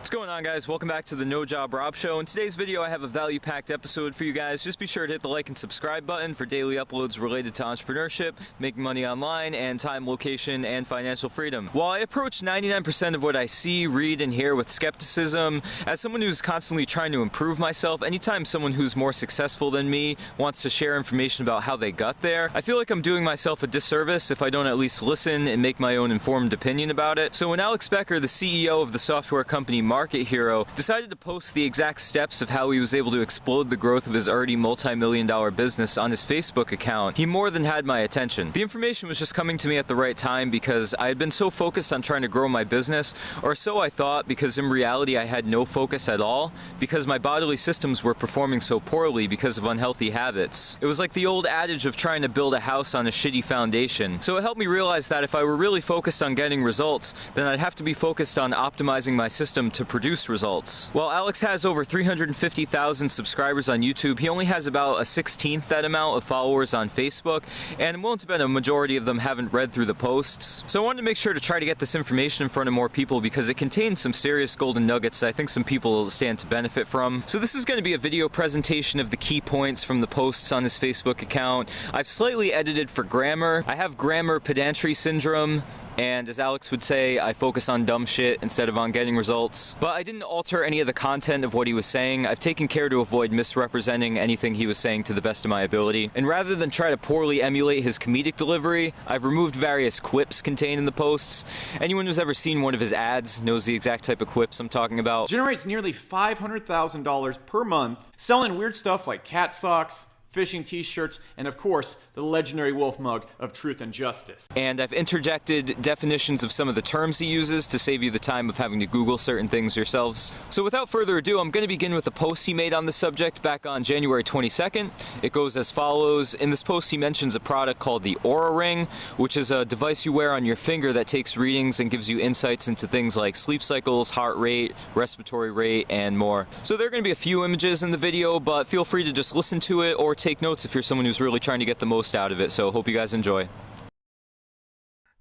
What's going on, guys? Welcome back to the No Job Rob Show. In today's video I have a value-packed episode for you guys. Just be sure to hit the like and subscribe button for daily uploads related to entrepreneurship, making money online, and time, location, and financial freedom. While I approach 99% of what I see, read, and hear with skepticism, as someone who's constantly trying to improve myself, anytime someone who's more successful than me wants to share information about how they got there, I feel like I'm doing myself a disservice if I don't at least listen and make my own informed opinion about it. So when Alex Becker, the CEO of the software company Market Hero, decided to post the exact steps of how he was able to explode the growth of his already multi-million-dollar business on his Facebook account, he more than had my attention. The information was just coming to me at the right time because I had been so focused on trying to grow my business, or so I thought, because in reality I had no focus at all, because my bodily systems were performing so poorly because of unhealthy habits. It was like the old adage of trying to build a house on a shitty foundation. So it helped me realize that if I were really focused on getting results, then I'd have to be focused on optimizing my system to produce results. While Alex has over 350,000 subscribers on YouTube, he only has about a 16th that amount of followers on Facebook, and I'm willing to bet a majority of them haven't read through the posts. So I wanted to make sure to try to get this information in front of more people because it contains some serious golden nuggets that I think some people will stand to benefit from. So this is going to be a video presentation of the key points from the posts on his Facebook account. I've slightly edited for grammar. I have grammar pedantry syndrome, and as Alex would say, I focus on dumb shit instead of on getting results. But I didn't alter any of the content of what he was saying. I've taken care to avoid misrepresenting anything he was saying to the best of my ability. And rather than try to poorly emulate his comedic delivery, I've removed various quips contained in the posts. Anyone who's ever seen one of his ads knows the exact type of quips I'm talking about. Generates nearly $500,000 per month, selling weird stuff like cat socks, fishing t-shirts, and of course, the legendary wolf mug of truth and justice. And I've interjected definitions of some of the terms he uses to save you the time of having to Google certain things yourselves. So without further ado, I'm going to begin with a post he made on the subject back on January 22nd. It goes as follows. In this post, he mentions a product called the Oura Ring, which is a device you wear on your finger that takes readings and gives you insights into things like sleep cycles, heart rate, respiratory rate, and more. So there are going to be a few images in the video, but feel free to just listen to it or take notes if you're someone who's really trying to get the most out of it. So hope you guys enjoy.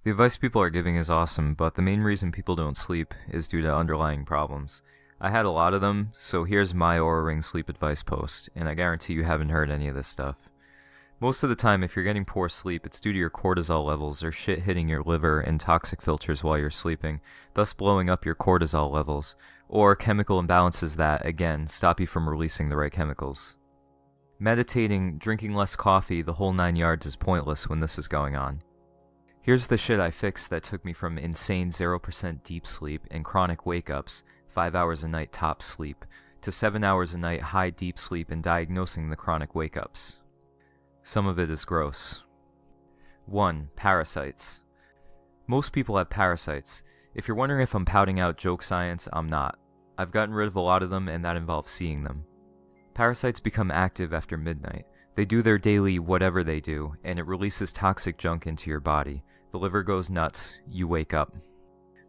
The advice people are giving is awesome, but the main reason people don't sleep is due to underlying problems. I had a lot of them, so here's my Oura Ring sleep advice post, and I guarantee you haven't heard any of this stuff. Most of the time, if you're getting poor sleep, it's due to your cortisol levels or shit hitting your liver and toxic filters while you're sleeping, thus blowing up your cortisol levels, or chemical imbalances that, again, stop you from releasing the right chemicals. Meditating, drinking less coffee, the whole 9 yards is pointless when this is going on. Here's the shit I fixed that took me from insane 0% deep sleep and chronic wake-ups, 5 hours a night top sleep, to 7 hours a night high deep sleep and diagnosing the chronic wake-ups. Some of it is gross. 1. Parasites. Most people have parasites. If you're wondering if I'm pouting out joke science, I'm not. I've gotten rid of a lot of them, and that involves seeing them. Parasites become active after midnight. They do their daily whatever they do, and it releases toxic junk into your body. The liver goes nuts, you wake up.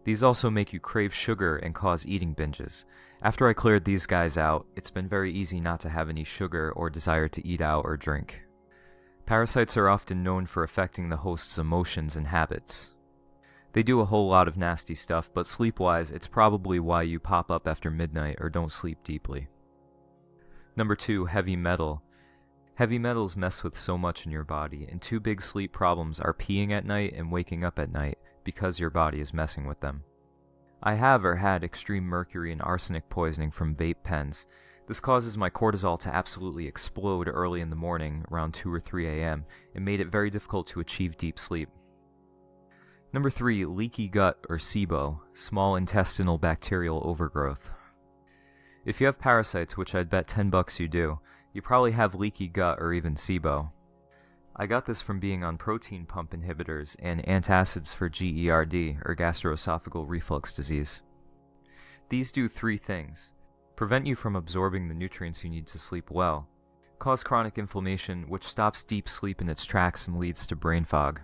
These also make you crave sugar and cause eating binges. After I cleared these guys out, it's been very easy not to have any sugar or desire to eat out or drink. Parasites are often known for affecting the host's emotions and habits. They do a whole lot of nasty stuff, but sleep-wise, it's probably why you pop up after midnight or don't sleep deeply. Number 2, heavy metal. Heavy metals mess with so much in your body, and two big sleep problems are peeing at night and waking up at night because your body is messing with them. I have or had extreme mercury and arsenic poisoning from vape pens. This causes my cortisol to absolutely explode early in the morning, around 2 or 3 a.m., and made it very difficult to achieve deep sleep. Number 3, leaky gut or SIBO, small intestinal bacterial overgrowth. If you have parasites, which I'd bet $10 you do, you probably have leaky gut or even SIBO. I got this from being on protein pump inhibitors and antacids for GERD, or gastroesophageal reflux disease. These do 3 things: prevent you from absorbing the nutrients you need to sleep well, cause chronic inflammation, which stops deep sleep in its tracks and leads to brain fog,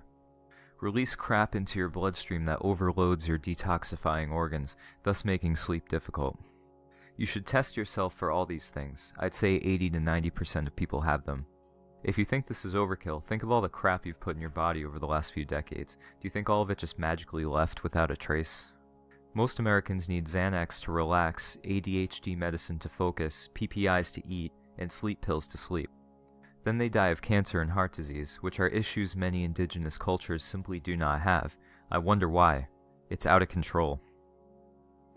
release crap into your bloodstream that overloads your detoxifying organs, thus making sleep difficult. You should test yourself for all these things. I'd say 80 to 90% of people have them. If you think this is overkill, think of all the crap you've put in your body over the last few decades. Do you think all of it just magically left without a trace? Most Americans need Xanax to relax, ADHD medicine to focus, PPIs to eat, and sleep pills to sleep. Then they die of cancer and heart disease, which are issues many indigenous cultures simply do not have. I wonder why. It's out of control.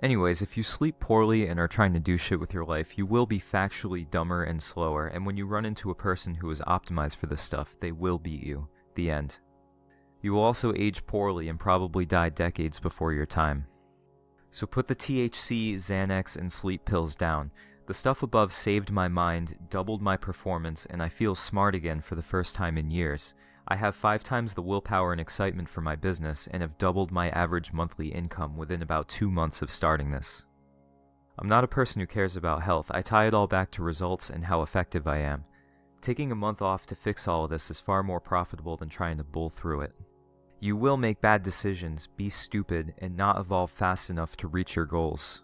Anyways, if you sleep poorly and are trying to do shit with your life, you will be factually dumber and slower, and when you run into a person who is optimized for this stuff, they will beat you. The end. You will also age poorly and probably die decades before your time. So put the THC, Xanax, and sleep pills down. The stuff above saved my mind, doubled my performance, and I feel smart again for the first time in years. I have 5 times the willpower and excitement for my business, and have doubled my average monthly income within about 2 months of starting this. I'm not a person who cares about health. I tie it all back to results and how effective I am. Taking a month off to fix all of this is far more profitable than trying to bull through it. You will make bad decisions, be stupid, and not evolve fast enough to reach your goals.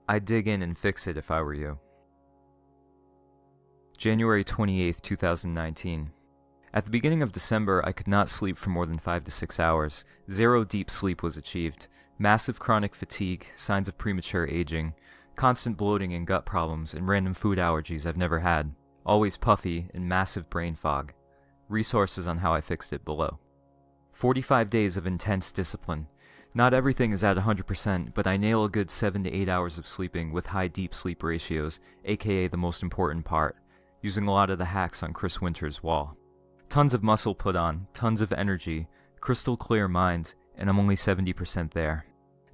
I'd dig in and fix it if I were you. January 28th, 2019. At the beginning of December, I could not sleep for more than 5 to 6 hours. 0 deep sleep was achieved. Massive chronic fatigue, signs of premature aging, constant bloating and gut problems, and random food allergies I've never had. Always puffy, and massive brain fog. Resources on how I fixed it below. 45 days of intense discipline. Not everything is at 100%, but I nail a good 7 to 8 hours of sleeping with high deep sleep ratios, aka the most important part, using a lot of the hacks on Chris Winter's wall. Tons of muscle put on, tons of energy, crystal clear mind, and I'm only 70% there.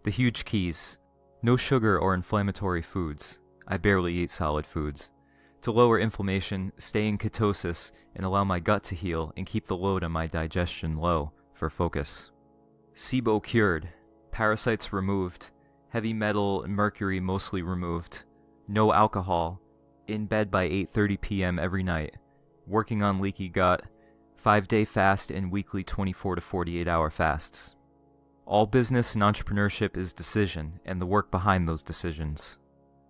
The huge keys. No sugar or inflammatory foods. I barely eat solid foods. To lower inflammation, stay in ketosis, and allow my gut to heal and keep the load on my digestion low for focus. SIBO cured. Parasites removed. Heavy metal and mercury mostly removed. No alcohol. In bed by 8:30 p.m. every night. Working on leaky gut. 5-day fast and weekly 24 to 48 hour fasts. All business and entrepreneurship is decision and the work behind those decisions.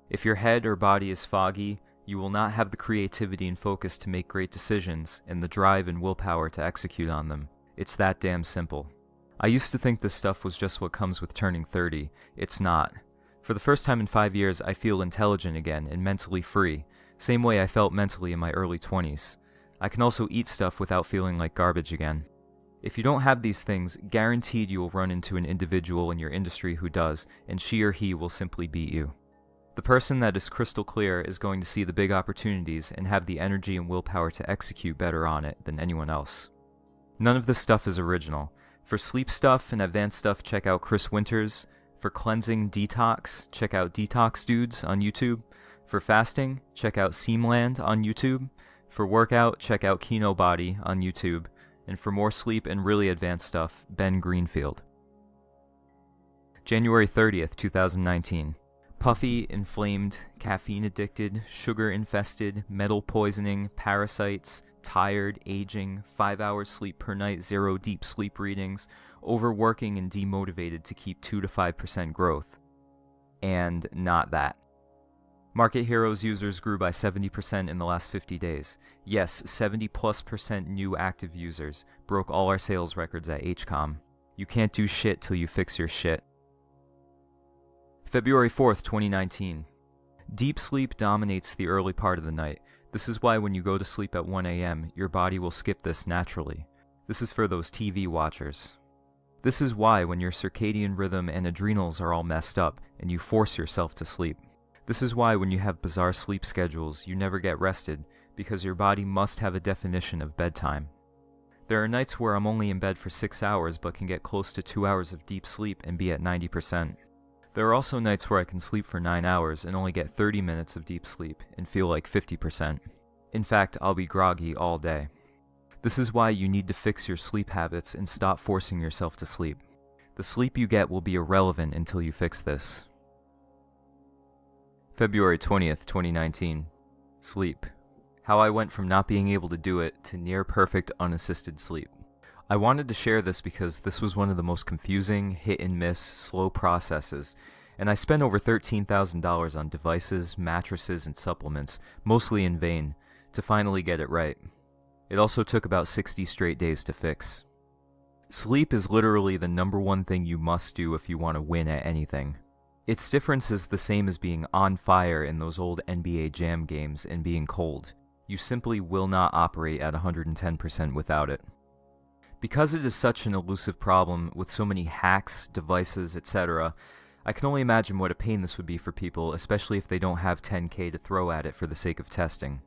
If your head or body is foggy, you will not have the creativity and focus to make great decisions and the drive and willpower to execute on them. It's that damn simple. I used to think this stuff was just what comes with turning 30. It's not. For the first time in 5 years, I feel intelligent again and mentally free, same way I felt mentally in my early 20s. I can also eat stuff without feeling like garbage again. If you don't have these things, guaranteed you will run into an individual in your industry who does, and she or he will simply beat you. The person that is crystal clear is going to see the big opportunities and have the energy and willpower to execute better on it than anyone else. None of this stuff is original. For sleep stuff and advanced stuff, check out Chris Winters. For cleansing detox, check out Detox Dudes on YouTube. For fasting, check out Seamland on YouTube. For workout, check out Kino Body on YouTube. And for more sleep and really advanced stuff, Ben Greenfield. January 30th, 2019. Puffy, inflamed, caffeine addicted, sugar infested, metal poisoning, parasites, tired, aging, 5 hours sleep per night, 0 deep sleep readings, overworking and demotivated to keep 2 to 5% growth. And not that. Market Heroes users grew by 70% in the last 50 days. Yes, 70+% new active users. Broke all our sales records at HCOM. You can't do shit till you fix your shit. February 4th, 2019. Deep sleep dominates the early part of the night. This is why when you go to sleep at 1 a.m., your body will skip this naturally. This is for those TV watchers. This is why when your circadian rhythm and adrenals are all messed up and you force yourself to sleep. This is why when you have bizarre sleep schedules, you never get rested, because your body must have a definition of bedtime. There are nights where I'm only in bed for 6 hours but can get close to 2 hours of deep sleep and be at 90%. There are also nights where I can sleep for 9 hours and only get 30 minutes of deep sleep and feel like 50%. In fact, I'll be groggy all day. This is why you need to fix your sleep habits and stop forcing yourself to sleep. The sleep you get will be irrelevant until you fix this. February 20th, 2019. Sleep. How I went from not being able to do it to near perfect unassisted sleep. I wanted to share this because this was one of the most confusing, hit and miss, slow processes, and I spent over $13,000 on devices, mattresses, and supplements, mostly in vain, to finally get it right. It also took about 60 straight days to fix. Sleep is literally the #1 thing you must do if you want to win at anything. Its difference is the same as being on fire in those old NBA Jam games and being cold. You simply will not operate at 110% without it. Because it is such an elusive problem with so many hacks, devices, etc., I can only imagine what a pain this would be for people, especially if they don't have 10K to throw at it for the sake of testing.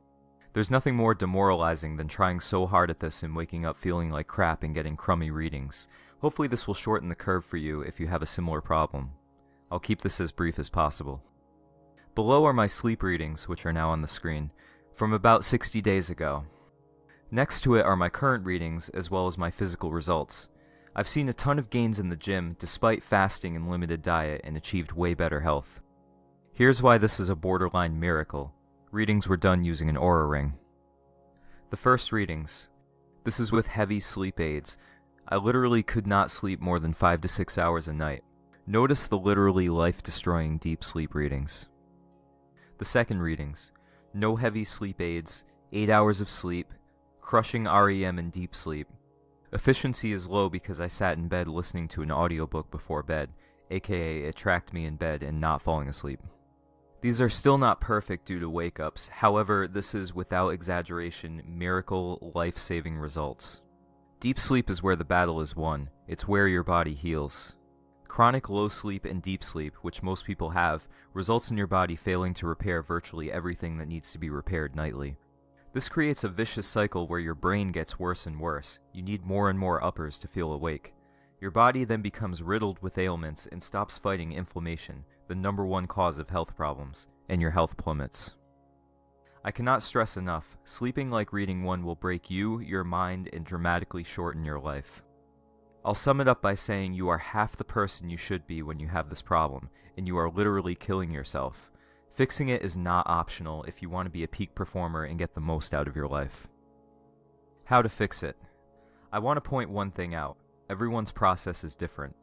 There's nothing more demoralizing than trying so hard at this and waking up feeling like crap and getting crummy readings. Hopefully this will shorten the curve for you if you have a similar problem. I'll keep this as brief as possible. Below are my sleep readings, which are now on the screen, from about 60 days ago. Next to it are my current readings, as well as my physical results. I've seen a ton of gains in the gym, despite fasting and limited diet, and achieved way better health. Here's why this is a borderline miracle. Readings were done using an Oura ring. The first readings. This is with heavy sleep aids. I literally could not sleep more than 5 to 6 hours a night. Notice the literally life-destroying deep sleep readings. The second readings. No heavy sleep aids, 8 hours of sleep, crushing REM and deep sleep. Efficiency is low because I sat in bed listening to an audiobook before bed, aka it tracked me in bed and not falling asleep. These are still not perfect due to wake-ups, however, this is without exaggeration, miracle, life-saving results. Deep sleep is where the battle is won, it's where your body heals. Chronic low sleep and deep sleep, which most people have, results in your body failing to repair virtually everything that needs to be repaired nightly. This creates a vicious cycle where your brain gets worse and worse. You need more and more uppers to feel awake. Your body then becomes riddled with ailments and stops fighting inflammation, the #1 cause of health problems, and your health plummets. I cannot stress enough, sleeping like reading one will break you, your mind, and dramatically shorten your life. I'll sum it up by saying you are half the person you should be when you have this problem, and you are literally killing yourself. Fixing it is not optional if you want to be a peak performer and get the most out of your life. How to fix it. I want to point one thing out. Everyone's process is different.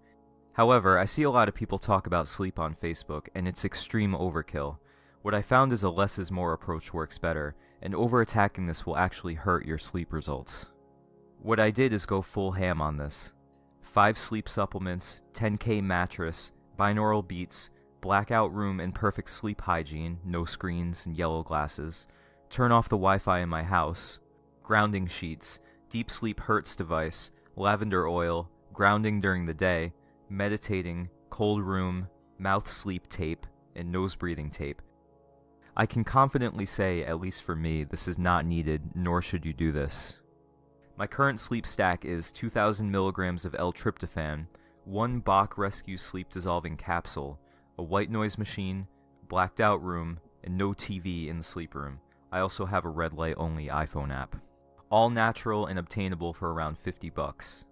However, I see a lot of people talk about sleep on Facebook, and it's extreme overkill. What I found is a less is more approach works better, and over-attacking this will actually hurt your sleep results. What I did is go full ham on this. 5 sleep supplements, 10K mattress, binaural beats, blackout room and perfect sleep hygiene, no screens and yellow glasses, turn off the Wi-Fi in my house, grounding sheets, deep sleep Hertz device, lavender oil, grounding during the day, meditating, cold room, mouth sleep tape, and nose breathing tape. I can confidently say, at least for me, this is not needed, nor should you do this. My current sleep stack is 2,000 milligrams of L-tryptophan, 1 Bach Rescue sleep dissolving capsule, a white noise machine, blacked out room, and no TV in the sleep room. I also have a red light only iPhone app. All natural and obtainable for around $50.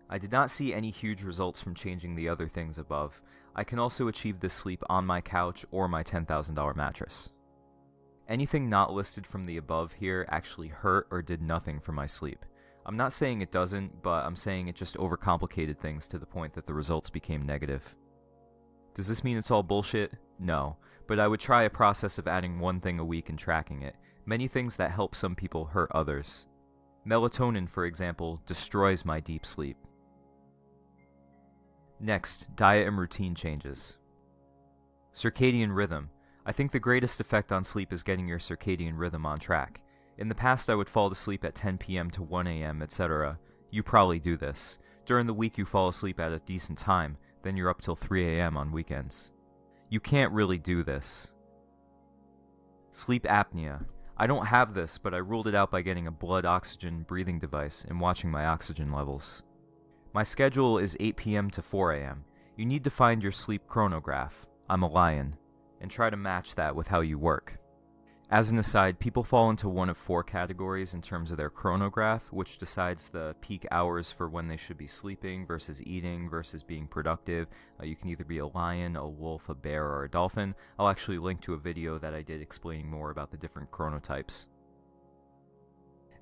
I did not see any huge results from changing the other things above. I can also achieve this sleep on my couch or my $10,000 mattress. Anything not listed from the above here actually hurt or did nothing for my sleep. I'm not saying it doesn't, but I'm saying it just overcomplicated things to the point that the results became negative. Does this mean it's all bullshit? No, but I would try a process of adding one thing a week and tracking it. Many things that help some people hurt others. Melatonin, for example, destroys my deep sleep. Next, diet and routine changes. Circadian rhythm. I think the greatest effect on sleep is getting your circadian rhythm on track. In the past, I would fall asleep at 10 p.m. to 1 a.m., etc. You probably do this. During the week, you fall asleep at a decent time, then you're up till 3 a.m. on weekends. You can't really do this. Sleep apnea. I don't have this, but I ruled it out by getting a blood oxygen breathing device and watching my oxygen levels. My schedule is 8 p.m. to 4 a.m. You need to find your sleep chronograph, I'm a lion, and try to match that with how you work. As an aside, people fall into one of 4 categories in terms of their chronograph, which decides the peak hours for when they should be sleeping versus eating versus being productive. You can either be a lion, a wolf, a bear, or a dolphin. I'll actually link to a video that I did explaining more about the different chronotypes.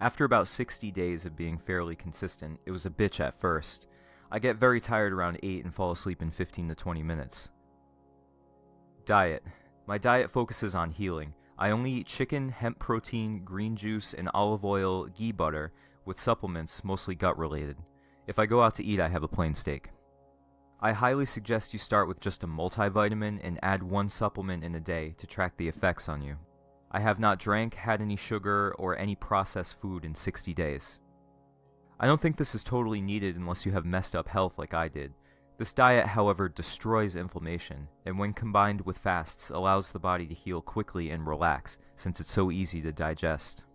After about 60 days of being fairly consistent, it was a bitch at first. I get very tired around 8 and fall asleep in 15 to 20 minutes. Diet. My diet focuses on healing. I only eat chicken, hemp protein, green juice, and olive oil, ghee butter, with supplements, mostly gut-related. If I go out to eat, I have a plain steak. I highly suggest you start with just a multivitamin and add one supplement in a day to track the effects on you. I have not drank, had any sugar, or any processed food in 60 days. I don't think this is totally needed unless you have messed up health like I did. This diet, however, destroys inflammation, and when combined with fasts, allows the body to heal quickly and relax, since it's so easy to digest.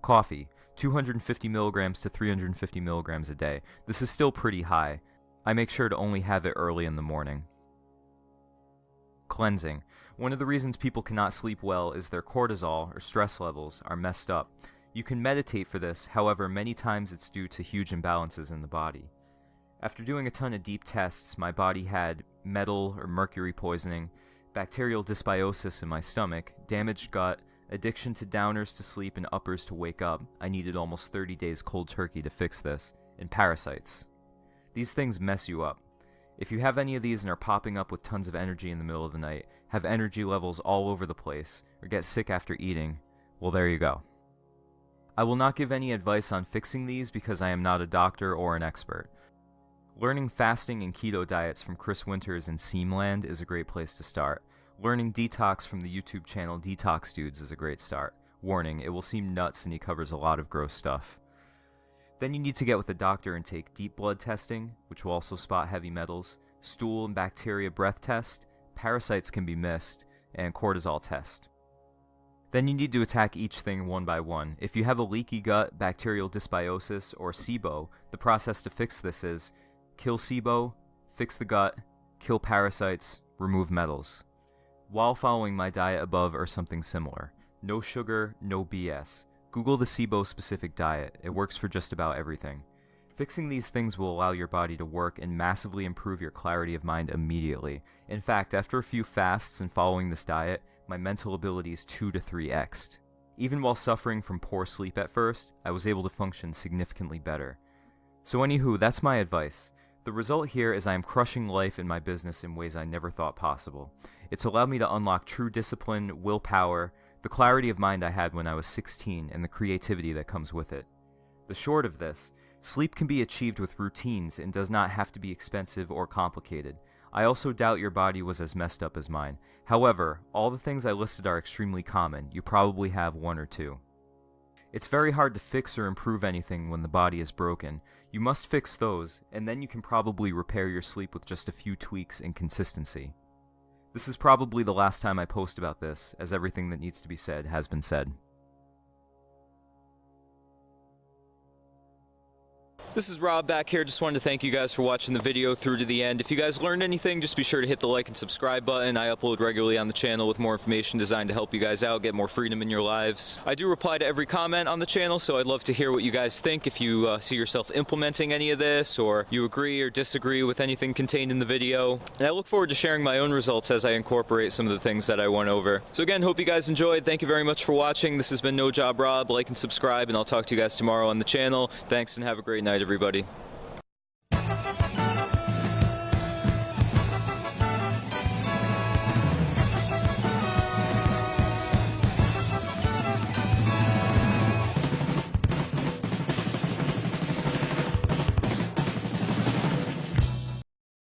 Coffee, 250 milligrams to 350 milligrams a day. This is still pretty high. I make sure to only have it early in the morning. Cleansing. One of the reasons people cannot sleep well is their cortisol, or stress levels, are messed up. You can meditate for this, however, many times it's due to huge imbalances in the body. After doing a ton of deep tests, my body had metal or mercury poisoning, bacterial dysbiosis in my stomach, damaged gut, addiction to downers to sleep and uppers to wake up. I needed almost 30 days cold turkey to fix this, and parasites. These things mess you up. If you have any of these and are popping up with tons of energy in the middle of the night, have energy levels all over the place, or get sick after eating, well, there you go. I will not give any advice on fixing these because I am not a doctor or an expert. Learning fasting and keto diets from Chris Winters and Seamland is a great place to start. Learning detox from the YouTube channel Detox Dudes is a great start. Warning, it will seem nuts and he covers a lot of gross stuff. Then you need to get with a doctor and take deep blood testing, which will also spot heavy metals, stool and bacteria breath test, parasites can be missed, and cortisol test. Then you need to attack each thing one by one. If you have a leaky gut, bacterial dysbiosis, or SIBO, the process to fix this is kill SIBO, fix the gut, kill parasites, remove metals. While following my diet above or something similar. No sugar, no BS. Google the SIBO specific diet. It works for just about everything. Fixing these things will allow your body to work and massively improve your clarity of mind immediately. In fact, after a few fasts and following this diet, my mental abilities 2 to 3x'd. Even while suffering from poor sleep at first, I was able to function significantly better. So anywho, that's my advice. The result here is I am crushing life in my business in ways I never thought possible. It's allowed me to unlock true discipline, willpower, the clarity of mind I had when I was 16, and the creativity that comes with it. The short of this, sleep can be achieved with routines and does not have to be expensive or complicated. I also doubt your body was as messed up as mine. However, all the things I listed are extremely common. You probably have one or two. It's very hard to fix or improve anything when the body is broken. You must fix those, and then you can probably repair your sleep with just a few tweaks and consistency. This is probably the last time I post about this, as everything that needs to be said has been said. This is Rob back here. Just wanted to thank you guys for watching the video through to the end. If you guys learned anything, just be sure to hit the like and subscribe button. I upload regularly on the channel with more information designed to help you guys out, get more freedom in your lives. I do reply to every comment on the channel, so I'd love to hear what you guys think. If you see yourself implementing any of this, or you agree or disagree with anything contained in the video. And I look forward to sharing my own results as I incorporate some of the things that I went over. So again, hope you guys enjoyed. Thank you very much for watching. This has been No Job Rob. Like and subscribe, and I'll talk to you guys tomorrow on the channel. Thanks and have a great night, everybody.